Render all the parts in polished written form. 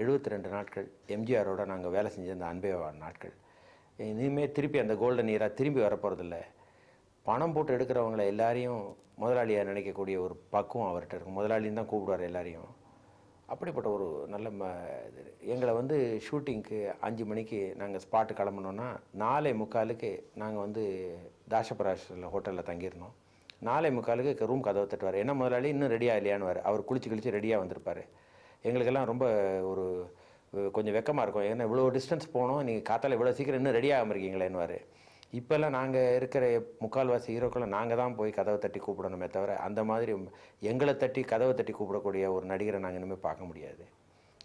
72 நாட்கள் எம்ஜிஆரோட நாங்கள் வேலை செஞ்ச அந்த அன்பே வா நாட்கள் இனிமேல் திருப்பி அந்த கோல்டன் இயரா திரும்பி வரப்போகிறதில்ல. பணம் போட்டு எடுக்கிறவங்கள எல்லாரையும் முதலாளியாக நினைக்கக்கூடிய ஒரு பக்குவம் அவர்கிட்ட இருக்கும். முதலாளின்னு தான் கூப்பிடுவார் எல்லாரையும். அப்படிப்பட்ட ஒரு நல்ல எங்களை வந்து ஷூட்டிங்க்கு 5 மணிக்கு நாங்கள் ஸ்பாட்டு கிளம்புனோன்னா 4:45க்கு நாங்கள் வந்து தாஷபராஜில் ஹோட்டலில் தங்கியிருந்தோம். 4:45க்கு ரூம் கதவை தட்டுவார். என்ன முதலாளி இன்னும் ரெடியாக இல்லையான்னு அவர் குளிச்சு கிழிச்சு ரெடியாக வந்திருப்பார். எங்களுக்கெல்லாம் ரொம்ப ஒரு கொஞ்சம் வெக்கமாக இருக்கும். ஏன்னா இவ்வளோ டிஸ்டன்ஸ் போனோம், நீங்கள் காத்தால இவ்வளோ சீக்கிரம் இன்னும் ரெடியாகாமல் இருக்கீங்களேன்னுவார். இப்போல்லாம் நாங்கள் இருக்கிற முக்கால்வாசி ஹீரோக்களை நாங்கள் தான் போய் கதவை தட்டி கூப்பிடணுமே தவிர அந்த மாதிரி எங்களை தட்டி கதவை தட்டி கூப்பிடக்கூடிய ஒரு நடிகரை நாங்கள் இனிமேல் பார்க்க முடியாது.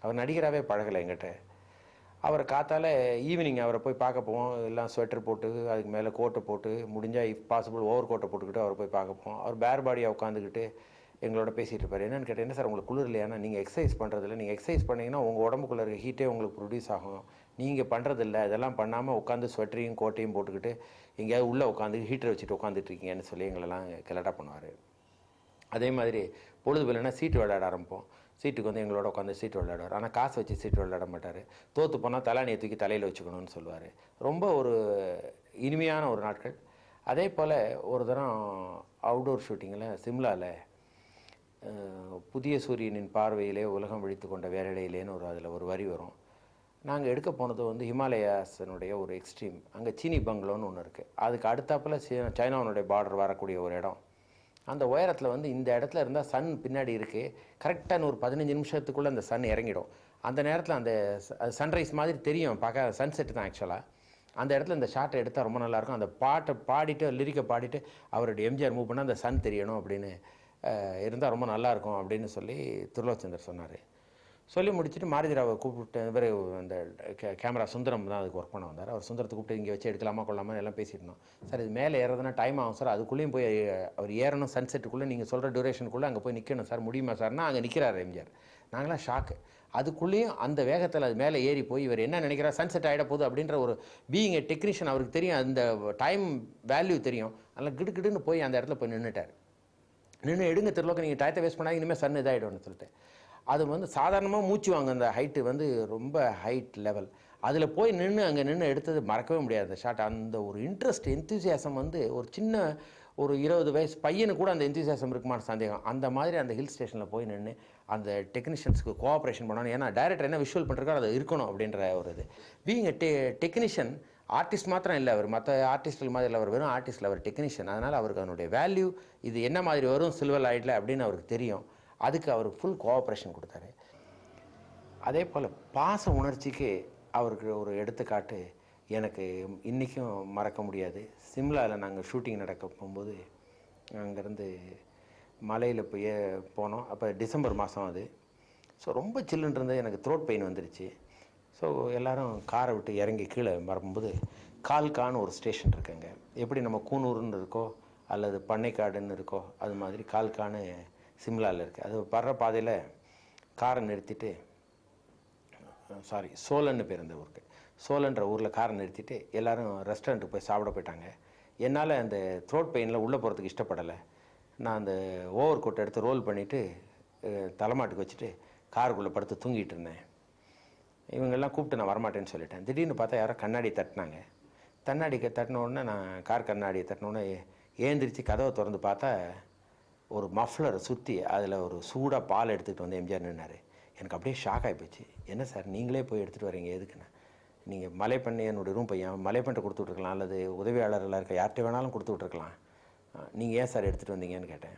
அவர் நடிகராகவே பழகலை எங்கிட்ட. அவரை காத்தால ஈவினிங் அவரை போய் பார்க்க போவோம். எல்லாம் ஸ்வெட்டர் போட்டு அதுக்கு மேலே கோட்டை போட்டு முடிஞ்சால் இஃப் பாசிபிள் ஓவர் கோட்டை போட்டுக்கிட்டு அவரை போய் பார்க்க போவோம். அவர் பேர் பாடியாக உட்காந்துக்கிட்டு எங்களோட பேசிகிட்டு இருப்பார். என்னென்னு கேட்டேன், என்ன சார் உங்களுக்கு குளிர் இல்லையானா, நீங்கள் எக்ஸசைஸ் பண்ணுறதில்ல, நீங்கள் எக்ஸசைஸ் பண்ணிங்கன்னா உங்கள் உடம்புக்குள்ளே இருக்க ஹீட்டே உங்களுக்கு ப்ரொடியூஸ் ஆகும், நீங்கள் பண்ணுறதில்ல, இதெல்லாம் பண்ணாமல் உட்காந்து ஸ்வெட்டரையும் கோட்டையும் போட்டுக்கிட்டு எங்கேயாவது உள்ளே உட்காந்து ஹீட்டரை வச்சுட்டு உட்காந்துட்ருக்கீங்கன்னு சொல்லி எங்களெல்லாம் கெலட்டா பண்ணுவார். அதே மாதிரி பொழுது போலன்னா சீட்டு விளையாட ஆரம்பிப்போம். சீட்டுக்கு வந்து எங்களோட உட்காந்து சீட்டு விளையாடுவார். ஆனால் காசு வச்சு சீட்டு விளையாட மாட்டார். தோற்று போனால் தலானியை தூக்கி தலையில் வச்சுக்கணும்னு சொல்லுவார். ரொம்ப ஒரு இனிமையான ஒரு நாட்கள். அதே போல் ஒரு தரம் அவுடோர் ஷூட்டிங்கில் சிம்லாவில் புதிய சூரியனின் பார்வையிலே உலகம் விழித்து கொண்ட வேரடையிலேன்னு அதில் ஒரு வரி வரும். நாங்கள் எடுக்க போனது வந்து ஹிமாலயாஸனுடைய ஒரு எக்ஸ்ட்ரீம். அங்கே சீனி பங்களோன்னு ஒன்று இருக்குது. அதுக்கு அடுத்தாப்பில் சைனாவுடைய பார்டர் வரக்கூடிய ஒரு இடம். அந்த உயரத்தில் வந்து இந்த இடத்துல இருந்தால் சன் பின்னாடி இருக்குது. கரெக்டாக ஒரு 15 நிமிஷத்துக்குள்ளே அந்த சன் இறங்கிடும். அந்த நேரத்தில் அந்த சன்ரைஸ் மாதிரி தெரியும், பார்க்க சன்செட்டு தான் ஆக்சுவலாக. அந்த இடத்துல இந்த ஷாட்டை எடுத்தால் ரொம்ப நல்லாயிருக்கும். அந்த பாட்டை பாடிட்டு லிரிக்கை பாடிட்டு அவருடைய எம்ஜிஆர் மூவ் பண்ணால் அந்த சன் தெரியணும் அப்படின்னு இருந்தால் ரொம்ப நல்லாயிருக்கும் அப்படின்னு சொல்லி திருலோச்சந்தர் சொன்னார். சொல்லி முடிச்சுட்டு மாருதிராவை கூப்பிட்டு இவர் அந்த கேமரா சுந்தரம் தான் அதுக்கு ஒர்க் பண்ண வந்தார். அவர் சுந்தரத்தை கூப்பிட்டு இங்கே வச்சு எடுக்கலாமா கொள்ளாமல் எல்லாம் பேசியிருந்தோம். சார் இது மேலே ஏறதுன்னா டைம் ஆகும் சார், அதுக்குள்ளேயும் போய் அவர் ஏறணும், சன்செட்டுக்குள்ளே நீங்கள் சொல்கிற டியூரேஷனுக்குள்ளே அங்கே போய் நிற்கணும் சார், முடியுமா சார்னா அங்கே நிற்கிறார் எம்ஜிஆர். நாங்களாம் ஷாக்கு. அதுக்குள்ளேயும் அந்த வேகத்தில் அது மேலே ஏறி போய் இவர் என்ன நினைக்கிறார், சன்செட் ஆகிட போகுது அப்படின்ற ஒரு பீயிங் எ டெக்னீஷியன் அவருக்கு தெரியும், அந்த டைம் வேல்யூ தெரியும். அதனால் கிடுக்கிடுன்னு போய் அந்த இடத்துல போய் நின்றுட்டார். நின்று எடுங்க திருலோக்கம், நீங்கள் டயத்தை வேஸ்ட் பண்ணாங்க, இனிமேல் சன் இதாகிடும்னு சொல்லிட்டு. அது வந்து சாதாரணமாக மூச்சு வாங்க, அந்த ஹைட்டு வந்து ரொம்ப ஹைட் லெவல். அதில் போய் அங்கே நின்று எடுத்தது மறக்கவே முடியாது அந்த ஷாட். அந்த ஒரு இன்ட்ரெஸ்ட் என்தூசியாசம் வந்து ஒரு சின்ன ஒரு 20 வயசு பையனு கூட அந்த என்தூசியாசம் இருக்குமான சந்தேகம். அந்த மாதிரி அந்த ஹில் ஸ்டேஷனில் போய் நின்று அந்த டெக்னீஷியன்ஸுக்கு கோஆப்ரேஷன் பண்ணணும். ஏன்னா டைரக்டர் என்ன விஷுவல் பண்ணுறாரோ அது இருக்கணும் அப்படின்ற ஒரு இது. பீயிங் டெக்னீஷியன் ஆர்டிஸ்ட் மாத்திரம் இல்லை, அவர் மற்ற ஆர்டிஸ்ட்கள் மாதிரி இல்லை, அவர் வெறும் ஆர்டிஸ்டில் அவர் டெக்னீஷியன். அதனால் அவருக்கு அதனுடைய வேல்யூ இது என்ன மாதிரி வரும் சில்வர் லைட்டில் அப்படின்னு அவருக்கு தெரியும். அதுக்கு அவருக்கு ஃபுல் கோஆப்ரேஷன் கொடுத்தாரு. அதே போல் பாச உணர்ச்சிக்கு அவருக்கு ஒரு எடுத்துக்காட்டு எனக்கு இன்றைக்கும் மறக்க முடியாது. சிம்லாவில் நாங்கள் ஷூட்டிங் நடக்க போகும்போது அங்கேருந்து மலையில் போய் போனோம். அப்போ டிசம்பர் மாதம் அது. ஸோ ரொம்ப சில்லுன்னு இருந்தது, எனக்கு த்ரோட் பெயின் வந்துருச்சு. ஸோ எல்லோரும் காரை விட்டு இறங்கி கீழே வரும்போது கால்கான்னு ஒரு ஸ்டேஷன் இருக்குங்க. எப்படி நம்ம கூனூர்னு இருக்கோ அல்லது பண்ணைக்காடுன்னு இருக்கோ அது மாதிரி கால்கான்னு சிம்லாவில் இருக்குது. அது வர்ற பாதையில் காரை நிறுத்திட்டு, சோலன்னு பேர் அந்த ஊருக்கு, சோலன்ற ஊரில் காரை நிறுத்திட்டு எல்லோரும் ரெஸ்டாரண்ட்டுக்கு போய் சாப்பிட போயிட்டாங்க. என்னால் அந்த த்ரோட் பெயினில் உள்ளே போகிறதுக்கு இஷ்டப்படலை. நான் அந்த ஓவர் கோட்டை எடுத்து ரோல் பண்ணிவிட்டு தலைமாட்டுக்கு வச்சுட்டு காருக்குள்ளே படுத்து தூங்கிட்டு இருந்தேன். இவங்கெல்லாம் கூப்பிட்டு நான் வரமாட்டேன்னு சொல்லிட்டேன். திடீர்னு பார்த்தா யாரோ கண்ணாடி தட்டினாங்க. கண்ணாடிக்கு தட்டின உடனே நான் கார் கண்ணாடியை தட்டினோடனே ஏந்திரிச்சு கதவை திறந்து பார்த்தா ஒரு மஃப்ளரை சுற்றி அதில் ஒரு சூடாக பால் எடுத்துகிட்டு வந்து எம்ஜிஆர் நின்னார். எனக்கு அப்படியே ஷாக் ஆகி போச்சு. என்ன சார் நீங்களே போய் எடுத்துகிட்டு வரீங்க, எதுக்குண்ணா? நீங்கள் மலைப்பண்ணி என்னுடைய ரூம் பையன் மலைப்பண்ணிட்ட கொடுத்து விட்ருக்கலாம், அல்லது உதவியாளர்களாக இருக்க யார்கிட்ட வேணாலும் கொடுத்து விட்ருக்கலாம், நீங்கள் ஏன் சார் எடுத்துகிட்டு வந்தீங்கன்னு கேட்டேன்.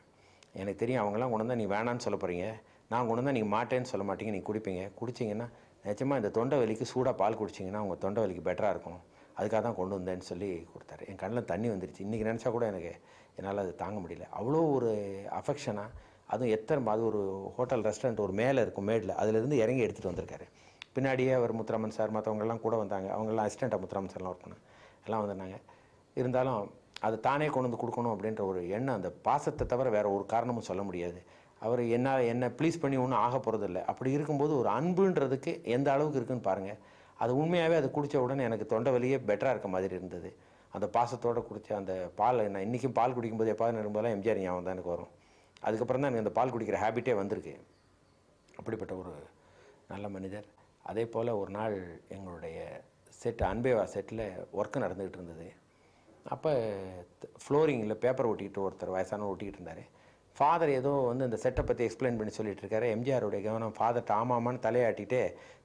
எனக்கு தெரியும் அவங்களாம் கொண்டு வந்தால் நீங்கள் வேணான்னு சொல்ல போகிறீங்க, நான் கொண்டு வந்தால் நீங்கள் மாட்டேன்னு சொல்ல மாட்டீங்க, நீங்கள் குடிப்பீங்க, குடிச்சிங்கன்னா நிச்சயமாக இந்த தொண்டை வலிக்கு சூடாக பால் குடிச்சிங்கன்னா உங்கள் தொண்டை வலிக்கு பெட்டராக இருக்கும், அதுக்காக தான் கொண்டு வந்தேன்னு சொல்லி கொடுத்தாரு. என் கண்ணில் தண்ணி வந்துருச்சு. இன்றைக்கி நினச்சா கூட என்னால் அது தாங்க முடியல. அவ்வளோ ஒரு அஃபெக்ஷனாக, அதுவும் அது ஒரு ஹோட்டல் ரெஸ்டாரண்ட் ஒரு மேலே இருக்கும் மேடில், அதிலேருந்து இறங்கி எடுத்துகிட்டு வந்திருக்காரு. பின்னாடியே அவர் முத்துராமன் சார் மற்றவங்கெல்லாம் கூட வந்தாங்க. அவங்கெல்லாம் அசிஸ்டண்ட்டாக முத்துராமன் சார்லாம் ஒர்க் பண்ணாங்க, எல்லாம் வந்திருந்தாங்க. இருந்தாலும் அது தானே கொண்டு வந்து கொடுக்கணும் அப்படின்ற ஒரு எண்ணம், அந்த பாசத்தை தவிர வேறு ஒரு காரணமும் சொல்ல முடியாது. அவர் என்னை ப்ளீஸ் பண்ணி ஒன்றும் ஆக போகிறதில்ல. அப்படி இருக்கும்போது ஒரு அன்புன்றதுக்கு எந்த அளவுக்கு இருக்குதுன்னு பாருங்கள். அது உண்மையாகவே அது குடித்த உடனே எனக்கு தொண்டை வலியே பெட்டராக இருக்க மாதிரி இருந்தது. அந்த பாசத்தோடு குடித்த அந்த பால், நான் இன்றைக்கும் பால் குடிக்கும்போது எப்பாவது நெரும்போதெல்லாம் எம்ஜிஆர் ஞாபகம் தான் எனக்கு வரும். அதுக்கப்புறம் தான் எனக்கு அந்த பால் குடிக்கிற ஹேபிட்டே வந்திருக்கு. அப்படிப்பட்ட ஒரு நல்ல மனிதர். அதே போல் ஒரு நாள் எங்களுடைய செட்டு அன்பேவா செட்டில் ஒர்க்கு நடந்துக்கிட்டு இருந்தது. அப்போ ஃப்ளோரிங்கில் பேப்பர் ஒட்டிக்கிட்டு ஒருத்தர் வயசானவர் ஒட்டிக்கிட்டு இருந்தார். ஃபாதர் ஏதோ வந்து இந்த செட்டை பற்றி எக்ஸ்பிளைன் பண்ணி சொல்லிட்டு இருக்காரு. எம்ஜிஆருடைய கவனம் ஃபாதர்கிட்ட ஆமாமான்னு தலையாட்டிட்டு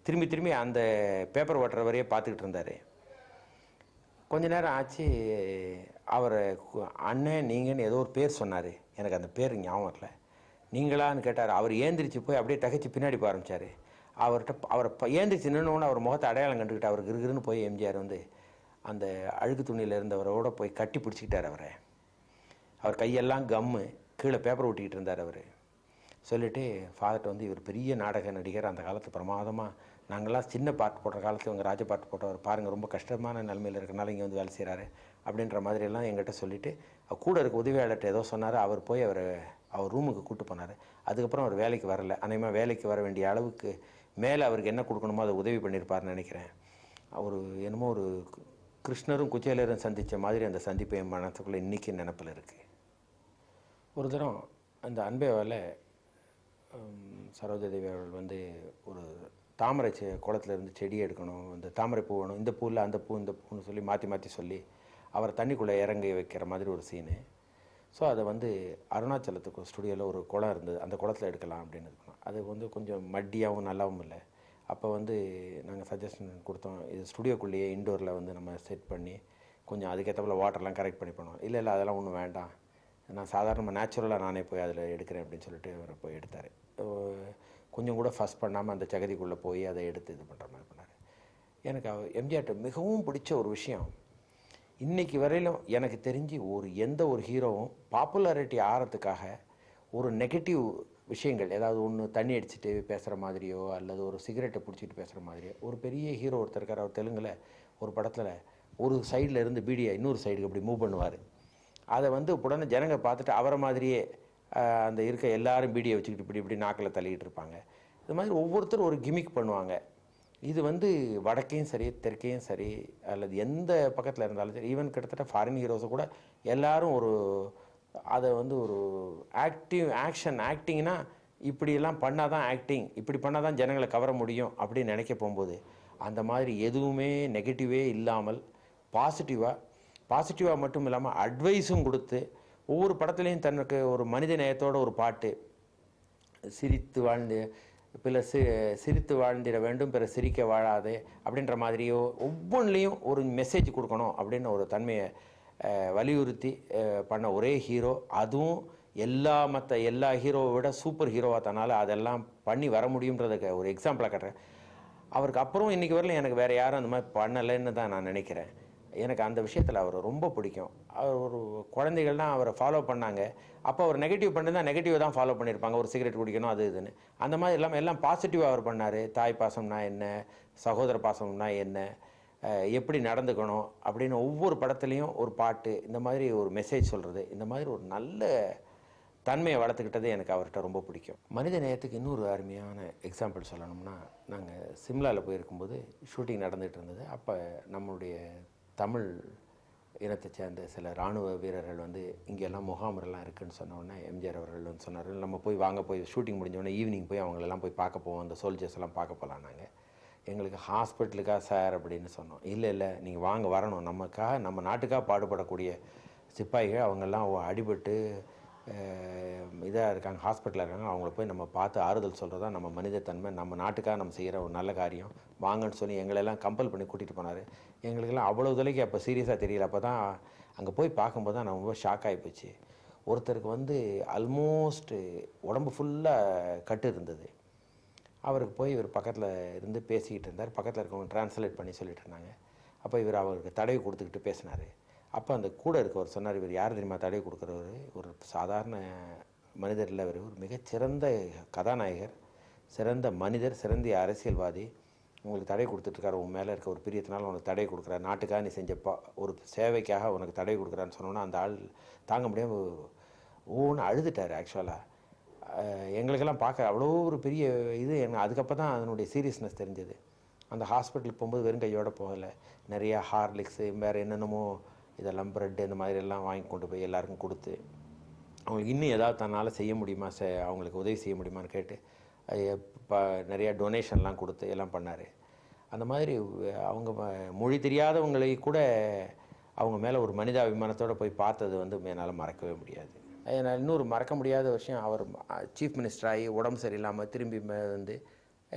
திரும்பி திரும்பி அந்த பேப்பர் ஓட்டுறவரையே பார்த்துக்கிட்டு இருந்தார். கொஞ்ச நேரம் ஆச்சு, அவர் அண்ணன் நீங்கன்னு ஏதோ ஒரு பேர் சொன்னார். எனக்கு அந்த பேர் ஞாபகம் வரல. நீங்களான்னு கேட்டார். அவர் ஏந்திரிச்சு போய் அப்படியே தகச்சு பின்னாடி போக ஆரம்பித்தார். அவரை ஏந்திரிச்சு நின்னோன்னு அவர் முகத்தை அடையாளம் கண்டுக்கிட்டு அவர் கிருகிருன்னு போய் எம்ஜிஆர் வந்து அந்த அழுக்கு துணியில் இருந்தவரோட போய் கட்டி பிடிச்சிக்கிட்டார் அவரை. அவர் கையெல்லாம் கம்மு, கீழே பேப்பர் ஒட்டிக்கிட்டு இருந்தார் அவர். சொல்லிவிட்டு ஃபாதர்கிட்ட வந்து இவர் பெரிய நாடக நடிகர், அந்த காலத்து பிரமாதமாக நாங்கள்லாம் சின்ன பாட்டு போடுற காலத்தில் இவங்க ராஜ பாட்டு போட்டவர் பாருங்கள், ரொம்ப கஷ்டமான நிலைமையில் இருக்கிறனால இங்கே வந்து வேலை செய்கிறாரு அப்படின்ற மாதிரியெல்லாம் எங்கிட்ட சொல்லிவிட்டு கூட இருக்க உதவியாளர்கிட்ட ஏதோ சொன்னார். அவர் போய் அவர் ரூமுக்கு கூப்பிட்டு போனார். அதுக்கப்புறம் அவர் வேலைக்கு வரல. அநேகமாக வேலைக்கு வர வேண்டிய அளவுக்கு மேலே அவருக்கு என்ன கொடுக்கணுமோ அதை உதவி பண்ணியிருப்பார்னு நினைக்கிறேன். அவர் என்னமோ ஒரு கிருஷ்ணரும் குச்சேலரும் சந்தித்த மாதிரி அந்த சந்திப்பு என் மனத்துக்குள்ளே இன்றைக்கி நினப்பில் இருக்குது. ஒரு தரம் அந்த அன்பேவாவில் சரோஜாதேவி அவர்கள் வந்து ஒரு தாமரை குளத்தில் இருந்து செடி எடுக்கணும், இந்த தாமரை பூ வேணும், இந்த பூவில் அந்த பூ இந்த பூன்னு சொல்லி மாற்றி மாற்றி சொல்லி அவரை தண்ணிக்குள்ளே இறங்கி வைக்கிற மாதிரி ஒரு சீனு. ஸோ அதை வந்து அருணாச்சலத்துக்கு ஸ்டுடியோவில் ஒரு குளம் இருந்தது, அந்த குளத்தில் எடுக்கலாம் அப்படின்னு இருக்கணும். அது வந்து கொஞ்சம் மட்டியாகவும் நல்லாவும் இல்லை. அப்போ வந்து நாங்கள் சஜஷன் கொடுத்தோம், இது ஸ்டுடியோக்குள்ளேயே இன்டோரில் வந்து நம்ம செட் பண்ணி கொஞ்சம் அதுக்கேற்றப்பல வாட்டர்லாம் கரெக்ட் பண்ணி பண்ணுவோம். இல்லை இல்லை அதெல்லாம் ஒன்றும் வேண்டாம், நான் சாதாரணமாக நேச்சுரலாக நானே போய் அதில் எடுக்கிறேன் அப்படின்னு சொல்லிட்டு அவர் போய் எடுத்தார். கொஞ்சம் கூட ஃபஸ்ட் பண்ணாமல் அந்த சகதிக்குள்ளே போய் அதை எடுத்து இது பண்ணுற மாதிரி பண்ணார். எனக்கு எம்ஜிஆர்கிட்ட மிகவும் பிடிச்ச ஒரு விஷயம், இன்றைக்கி வரையிலும் எனக்கு தெரிஞ்சு எந்த ஒரு ஹீரோவும் பாப்புலாரிட்டி ஆகிறதுக்காக ஒரு நெகட்டிவ் விஷயங்கள் ஏதாவது ஒன்று தண்ணி அடிச்சுட்டு பேசுகிற மாதிரியோ அல்லது ஒரு சிகரெட்டை பிடிச்சிட்டு பேசுகிற மாதிரியோ, ஒரு பெரிய ஹீரோ ஒருத்தர் இருக்கார், அவர் தெலுங்கில் ஒரு படத்தில் ஒரு சைடில் இருந்து பீடியை இன்னொரு சைடுக்கு அப்படி மூவ் பண்ணுவார். அதை வந்து உடனே ஜனங்க பார்த்துட்டு அவரை மாதிரியே அந்த இருக்க எல்லாரும் பீடியை வச்சுக்கிட்டு இப்படி இப்படி நாக்கில் தள்ளிக்கிட்டு இருப்பாங்க. இது மாதிரி ஒவ்வொருத்தரும் ஒரு கிமிக் பண்ணுவாங்க. இது வந்து வடக்கையும் சரி தெற்கையும் சரி அல்லது எந்த பக்கத்தில் இருந்தாலும் சரி, ஈவன் கிட்டத்தட்ட ஃபாரின் ஹீரோஸை கூட எல்லாரும் அதை வந்து ஒரு ஆக்டிங்னா இப்படியெல்லாம் பண்ணால் தான் ஆக்டிங், இப்படி பண்ணால் தான் ஜனங்களை கவர முடியும் அப்படின்னு நினைக்க போகும்போது அந்த மாதிரி எதுவுமே நெகட்டிவே இல்லாமல் பாசிட்டிவாக மட்டும் இல்லாமல் அட்வைஸும் கொடுத்து ஒவ்வொரு படத்துலேயும் தனக்கு ஒரு மனித நேயத்தோட ஒரு பாட்டு, சிரித்து வாழ்ந்திட வேண்டும் பிற சிரிக்க வாழாதே அப்படின்ற மாதிரியோ ஒவ்வொன்றிலையும் ஒரு மெசேஜ் கொடுக்கணும் அப்படின்னு ஒரு தன்மையை வலியுறுத்தி பண்ண ஒரே ஹீரோ. அதுவும் எல்லா ஹீரோவை விட சூப்பர் ஹீரோவாக தன்னால் அதெல்லாம் பண்ணி வர முடியுன்றதுக்கு ஒரு எக்ஸாம்பிளாக காட்டுறேன். அவருக்கு அப்புறம் இன்றைக்கி வரலையும் எனக்கு வேறு யாரும் அந்த மாதிரி பண்ணலைன்னு தான் நான் நினைக்கிறேன். எனக்கு அந்த விஷயத்தில் அவர் ரொம்ப பிடிக்கும். அவர் ஒரு குழந்தைகள்லாம் அவரை ஃபாலோ பண்ணாங்க. அப்போ அவர் நெகட்டிவ் பண்ணிருந்தால் நெகட்டிவ் தான் ஃபாலோ பண்ணியிருப்பாங்க, ஒரு சிகரெட் குடிக்கணும் அது இதுன்னு. அந்த மாதிரி இல்லாமல் எல்லாம் பாசிட்டிவாக அவர் பண்ணார். தாய் பாசம்னா என்ன, சகோதர பாசம்னா என்ன, எப்படி நடந்துக்கணும் அப்படின்னு ஒவ்வொரு படத்துலேயும் ஒரு பாட்டு, இந்த மாதிரி ஒரு மெசேஜ் சொல்கிறது, இந்த மாதிரி ஒரு நல்ல தன்மையை வளர்த்துக்கிட்டது எனக்கு அவர்கிட்ட ரொம்ப பிடிக்கும். மனித நேயத்துக்கு இன்னொரு அருமையான எக்ஸாம்பிள் சொல்லணும்னா, நாங்கள் சிம்லாவில் போயிருக்கும்போது ஷூட்டிங் நடந்துகிட்டு இருந்தது. அப்போ நம்மளுடைய தமிழ் இனத்தை சேர்ந்த சில இராணுவ வீரர்கள் வந்து இங்கெல்லாம் முகாம்லாம் இருக்குதுன்னு சொன்னோடனே எம்ஜிஆர் அவர்கள் வந்து சொன்னார், நம்ம போய் ஷூட்டிங் முடிஞ்சோடனே ஈவினிங் போய் அவங்களெல்லாம் போய் பார்க்க போவோம், அந்த சோல்ஜர்ஸ் எல்லாம் பார்க்க போகலாம். நாங்கள் எங்களுக்கு ஹாஸ்பிட்டலுக்கா சார் அப்படின்னு சொன்னோம். இல்லை நீங்கள் வாங்க வரணும், நம்ம நாட்டுக்காக பாடுபடக்கூடிய சிப்பாய்கள் அவங்கெல்லாம் அடிபட்டு இதாக இருக்காங்க, ஹாஸ்பிட்டலில் இருக்காங்க, அவங்கள போய் நம்ம பார்த்து ஆறுதல் சொல்கிறது தான் நம்ம மனிதத்தன்மை, நம்ம நாட்டுக்காக நம்ம செய்கிற ஒரு நல்ல காரியம், வாங்கன்னு சொல்லி எங்களெல்லாம் கம்பல் பண்ணி கூட்டிகிட்டு போனார். எங்களுக்கெல்லாம் அவ்வளோ தொலைக்கு அப்போ சீரியஸாக தெரியல. அப்போ தான் அங்கே போய் பார்க்கும்போது தான் நான் ரொம்ப ஷாக் ஆகி போச்சு. ஒருத்தருக்கு வந்து ஆல்மோஸ்ட் உடம்பு ஃபுல்லாக கட்டு இருந்தது. அவருக்கு போய் இவர் பக்கத்தில் இருந்து பேசிக்கிட்டு இருந்தார். பக்கத்தில் இருக்கவங்க டிரான்ஸ்லேட் பண்ணி சொல்லிட்டு இருந்தாங்க. அப்போ இவர் அவருக்கு தடவி கொடுத்துக்கிட்டு பேசினார். அப்போ அந்த கூட இருக்கவர் சொன்னார், இவர் யார் தெரியுமா தடவி கொடுக்குறவர், ஒரு சாதாரண மனிதர் இல்லை, அவர் ஒரு மிகச்சிறந்த கதாநாயகர், சிறந்த மனிதர், சிறந்த அரசியல்வாதி, உங்களுக்கு தடை கொடுத்துட்ருக்காரு, உன் மேலே இருக்க ஒரு பிரியத்தினால உனக்கு தடை கொடுக்குறாரு, நாட்டுக்காக நீ செஞ்ச ஒரு சேவைக்காக உனக்கு தடை கொடுக்குறான்னு சொன்னோன்னா அந்த ஆள் தாங்க முடியாமல் ஒவ்வொன்று அழுதுட்டார். ஆக்சுவலாக எங்களுக்கெல்லாம் பார்க்க அவ்வளோ ஒரு பெரிய இது. அதுக்கப்புறம் தான் அதனுடைய சீரியஸ்னஸ் தெரிஞ்சது. அந்த ஹாஸ்பிட்டலுக்கு போகும்போது வெறும் கையோடு போகலை, நிறையா ஹார்லிக்ஸு வேறு என்னென்னமோ இதெல்லாம் ப்ரெட்டு இந்த மாதிரி எல்லாம் வாங்கி கொண்டு போய் எல்லாருக்கும் கொடுத்து அவங்களுக்கு இன்னும் ஏதாவது தன்னால் செய்ய முடியுமா, அவங்களுக்கு உதவி செய்ய முடியுமான்னு கேட்டு ப நிறையா டொனேஷன்லாம் கொடுத்து எல்லாம் பண்ணார். அந்த மாதிரி அவங்க மொழி தெரியாதவங்களை கூட அவங்க மேலே ஒரு மனிதாபிமானத்தோடு போய் பார்த்தது வந்து என்னால் மறக்கவே முடியாது. நான் இன்னொரு மறக்க முடியாத விஷயம், அவர் சீஃப் மினிஸ்டர் ஆகி உடம்பு சரியில்லாமல் திரும்பி வந்து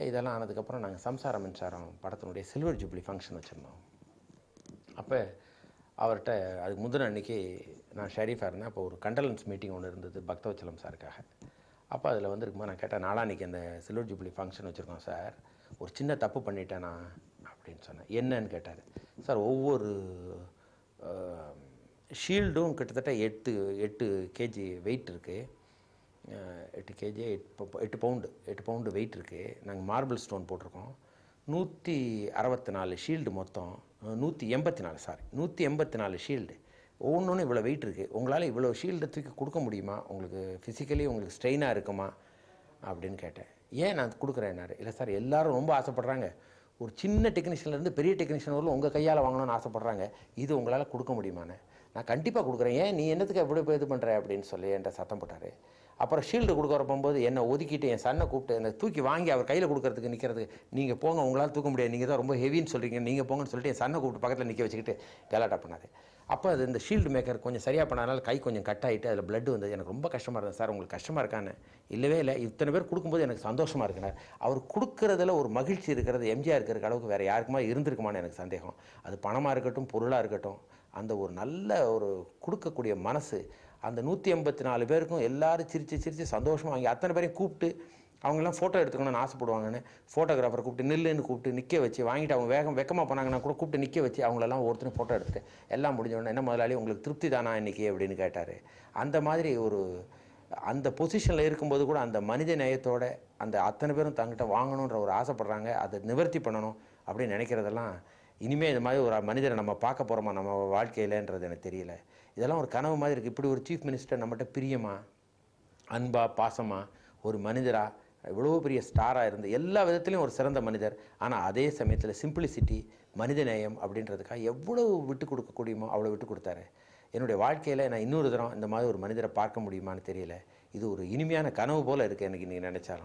இதெல்லாம் ஆனதுக்கப்புறம் நாங்கள் சம்சார மின்சாரம் படத்தினுடைய சில்வர் ஜூப்ளி ஃபங்க்ஷன் வச்சுருந்தோம். அப்போ அவர்கிட்ட அதுக்கு முந்தின அன்றைக்கி நான் ஷெரீஃபாக இருந்தேன். அப்போ ஒரு கண்டலன்ஸ் மீட்டிங் ஒன்று இருந்தது பக்தவச்சலம் சாருக்காக. அப்போ அதில் வந்துருக்குமா நான் கேட்டேன், நாளான்னைக்கு அந்த சில்வர் ஜூப்ளி ஃபங்க்ஷன் வச்சுருக்கோம் சார், ஒரு சின்ன தப்பு பண்ணிட்டேனா அப்படின்னு சொன்னேன். என்னன்னு கேட்டார். சார், ஒவ்வொரு ஷீல்டும் கிட்டத்தட்ட 8 கேஜி வெயிட் இருக்குது. 8 கேஜி 8 பவுண்டு வெயிட் இருக்குது. நாங்கள் மார்பிள் ஸ்டோன் போட்டிருக்கோம். 164 ஷீல்டு மொத்தம். 184 ஷீல்டு. ஒவ்வொன்றும் இவ்வளோ வெயிட் இருக்குது. உங்களால் இவ்வளோ ஷீல்டு தூக்கி கொடுக்க முடியுமா? உங்களுக்கு ஃபிசிக்கலி உங்களுக்கு ஸ்ட்ரெயினாக இருக்குமா அப்படின்னு கேட்டேன். ஏன் நான் கொடுக்குறேன்னாரு. இல்லை சார், எல்லோரும் ரொம்ப ஆசைப்பட்றாங்க. ஒரு சின்ன டெக்னீஷியன்லேருந்து பெரிய டெக்னீஷியன் வரலும் உங்கள் கையால் வாங்கணும்னு ஆசைப்பட்றாங்க. இது உங்களால் கொடுக்க முடியுமான்னு. நான் கண்டிப்பாக கொடுக்குறேன். ஏன் நீ என்னத்துக்கு எப்படி இது பண்ணுற அப்படின்னு சொல்லி என்கிட்ட சத்தம் போட்டார். அப்புறம் ஷீல்டு கொடுக்குற போகும்போது என்னை ஒதுக்கிட்டு என் சன்னை கூப்பிட்டு என்னை தூக்கி வாங்கி அவர் கையில் கொடுக்கறதுக்கு நிற்கிறதுக்கு, நீங்கள் போங்க, உங்களால் தூக்க முடியாது, நீங்கள் தான் ரொம்ப ஹெவின்னு சொல்கிறீங்க, நீங்கள் போங்கன்னு சொல்லிட்டு என் சன்னை கூப்பிட்டு பக்கத்தில் நிற்க வச்சுக்கிட்டு கலாட்டா பண்ணார். அப்போ அது இந்த ஷீல்டு மேக்கர் கொஞ்சம் சரியாக பண்ணாதனால கை கொஞ்சம் கட் ஆகிட்டு அதில் பிளட் வந்தது. எனக்கு ரொம்ப கஷ்டமாக இருந்தது. சார், உங்களுக்கு கஷ்டமாக இருக்கான்னு. இல்லவே இல்லை, இத்தனை பேர் கொடுக்கும்போது எனக்கு சந்தோஷமாக இருக்குனார். அவர் கொடுக்குறதுல ஒரு மகிழ்ச்சி இருக்கிறது எம்ஜிஆர் இருக்கிற அளவுக்கு வேறு யாருக்குமா இருந்திருக்குமான்னு எனக்கு சந்தேகம். அது பணமாக இருக்கட்டும், பொருளாக இருக்கட்டும், அந்த ஒரு நல்ல ஒரு கொடுக்கக்கூடிய மனசு அந்த 184 பேருக்கும் எல்லோரும் சிரித்து சந்தோஷமாக வாங்கி அத்தனை பேரையும் கூப்பிட்டு அவங்கெல்லாம் ஃபோட்டோ எடுத்துக்கணும்னு ஆசைப்படுவாங்கன்னு ஃபோட்டோகிராஃபரை கூப்பிட்டு நில்லுன்னு கூப்பிட்டு நிற்க வச்சு வாங்கிட்டு அவங்க வெக்கமாக போனாங்கன்னா கூட கூப்பிட்டு நிற்க வச்சு அவங்களெல்லாம் ஒருத்தரும் ஃபோட்டோ எடுத்துட்டு எல்லாம் முடிஞ்சோடனே, என்ன முதலாளி உங்களுக்கு திருப்தி தானா இன்றைக்கி அப்படின்னு கேட்டார். அந்த மாதிரி ஒரு அந்த பொசிஷனில் இருக்கும்போது கூட அந்த மனித நேயத்தோட அந்த அத்தனை பேரும் தங்கிட்ட வாங்கணுன்ற ஒரு ஆசைப்படுறாங்க. அதை நிவர்த்தி பண்ணணும் அப்படின்னு நினைக்கிறதெல்லாம் இனிமேல் இது மாதிரி ஒரு மனிதரை நம்ம பார்க்க போகிறோமா நம்ம வாழ்க்கையிலன்றது எனக்கு தெரியல. இதெல்லாம் ஒரு கனவு மாதிரி இருக்குது. இப்படி ஒரு சீஃப் மினிஸ்டர் நம்மகிட்ட பிரியமா, அன்பா, பாசமாக ஒரு மனிதராக இவ்வளோ பெரிய ஸ்டாராக இருந்து எல்லா விதத்துலேயும் ஒரு சிறந்த மனிதர். ஆனால் அதே சமயத்தில் சிம்பிளிசிட்டி, மனிதநேயம் அப்படின்றதுக்காக எவ்வளோ விட்டு கொடுக்கக்கூடியமோ அவ்வளோ விட்டு கொடுத்தாரு. என்னுடைய வாழ்க்கையில் நான் இன்னொரு தரம் இந்த மாதிரி ஒரு மனிதரை பார்க்க முடியுமான்னு தெரியல. இது ஒரு இனிமையான கனவு போல் இருக்குது எனக்கு இன்றைக்கி நினச்சாலும்.